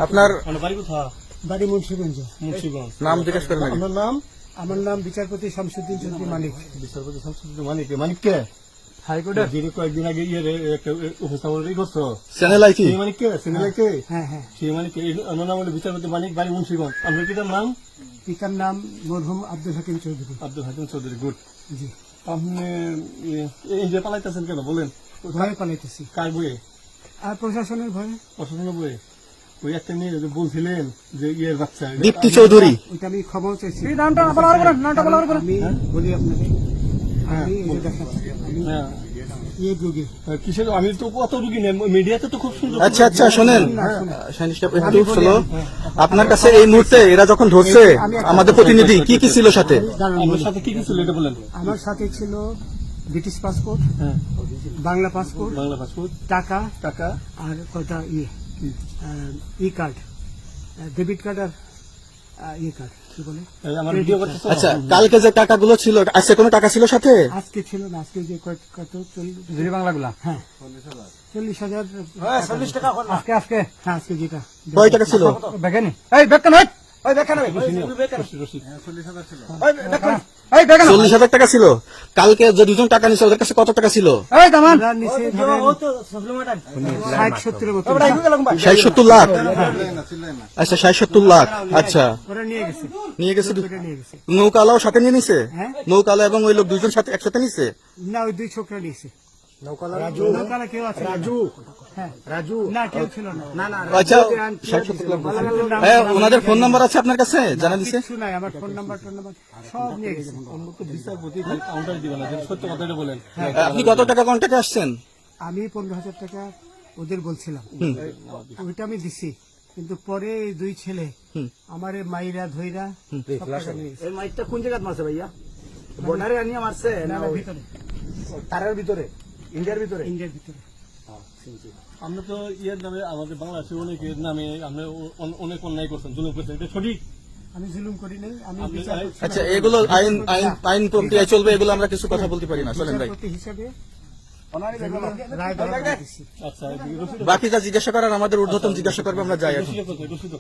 আপনার বাড়ি মুন্সিগঞ্জ। নাম জিজ্ঞেস করেন। আমার নাম বিচারপতি শামসুদ্দিন চৌধুরী মানিক। বিচারপতি শামসুদ্দিন মানিক। মানিক কে? হাইকোর্টের যিনি কয়েকদিন আগে উপস্থাপন করছো চ্যানেল আই কি মানিক কে? চ্যানেল কে? হ্যাঁ হ্যাঁ, সেই মানিক আমার নাম হলো বিচারপতি মানিক, বাড়ি মুন্সিগঞ্জ। আপনার পিতার নাম? পিতার নাম মরহুম আব্দুল হাকিম চৌধুরী। আব্দুল হাকিম চৌধুরী। গুড। জি। আপনি এই যে পালাইতেছেন কেন বলেন? ভয়ে পালাইতেছি। কার বইয়ে? আর প্রশাসনের ভয়ে। প্রশাসনের বইয়ে? ওই একটা মেয়ে যে বলছিলেন যে ইয়ের বাচ্চা দীপ্তি চৌধুরী। ওইটা আমি খবর চাইছি। হ্যাঁ? আমি বলি আপনাকে, আমি এই যে দেখাচ্ছি, আমি হ্যাঁ। এই রোগী। কিসের? আমি তো কত রুগী নেই, মিডিয়াতে তো খুব সুন্দর। আচ্ছা আচ্ছা, শোনেন একটু শোনো। আপনার কাছে এই মুহূর্তে এরা যখন ধরছে আমাদের প্রতিনিধি, কি কি ছিল সাথে? আপনার সাথে কি কি ছিল এটা বলেন। আমার সাথে ছিল ব্রিটিশ পাসপোর্ট, হ্যাঁ, বাংলা পাসপোর্ট, বাংলা পাসপোর্ট, টাকা টাকা, আর কয়টা ই কার্ড, ডেবিট কার্ড আর ই কার্ড, কি বলে আমার ভিডিও করতে। আচ্ছা, কালকে যে টাকাগুলো ছিল, আজকে কোনো টাকা ছিল সাথে? আজকে ছিল না, আজকে যে কত 40 বাংলাগুলা। হ্যাঁ 40,000 টাকা আজকে আজকে হ্যাঁ, আজকে যেটা কয় টাকা ছিল? বেকেনি এই বেকেন হয় ওই বেকেন হবে 40,000 টাকা ছিল। কালকে যে দুজন টাকা নিছে ওদের কাছে কত টাকা ছিল? এই দামান আমরা নিচে ধরেন 60-70 মতো 60-70 লাখ। আচ্ছা 60-70 লাখ। আচ্ছা, ওরা নিয়ে গেছে, নিয়ে গেছে। ওটা নিয়ে গেছে। নৌকালাও সাথে নিয়ে নিছে? হ্যাঁ। নৌকালা এবং ওই লোক দুজন সাথে একসাথে নিছে? না, ওই দুই ছোকরা নিয়েছে। নৌকালা কেউ আছে? হ্যাঁ, রাজু না, কেউ ছিল না। আচ্ছা, 60-70 লাখ। হ্যাঁ, ওনাদের ফোন নাম্বার আছে আপনার কাছে? জানা দিছে? কিছু নাই, আমার ফোন নাম্বার সব নিয়ে গেছে। বিচারপতি কাউন্টার দিবেন না, সত্য কথাটা বলেন। আপনি কত টাকা কন্ট্যাক্টে আসছেন? আমি 15,000 টাকা ওদের বলছিলাম, ওইটা আমি দিছি। কিন্তু পরে এই দুই ছেলে আমারে মাইরা ধইরা সব টাকা নিয়ে গেছে। এই মাইকটা কোন জায়গায় মারছে ভাইয়া? বর্ডারে আনিয়ে মারছে না ওই ভিতরে, তারের ভিতরে, ইন্ডিয়ার ভিতরে? ইন্ডিয়ার ভিতরে। আমরা তো ইয়ের নামে, আমাদের বাংলাদেশের অনেকের নামে আপনি অনেক অন্যায় করছেন, জুলুম করছেন, এটা সঠিক? আমি জুলুম করি নাই, আমি আপনি- বিচার করছি। আচ্ছা, এগুলো আইন প্রক্রিয়ায় চলবে, এগুলো আমরা কিছু কথা বলতে পারি না। চলেন ভাই, বিচারপতি হিসাবে রায় দেওয়া দিছি। আচ্ছা, রসিদ বাকি যা জিজ্ঞাসা করার আমাদের ঊর্ধ্বতন জিজ্ঞাসা করবে, আমরা যাই এখন। রসিদ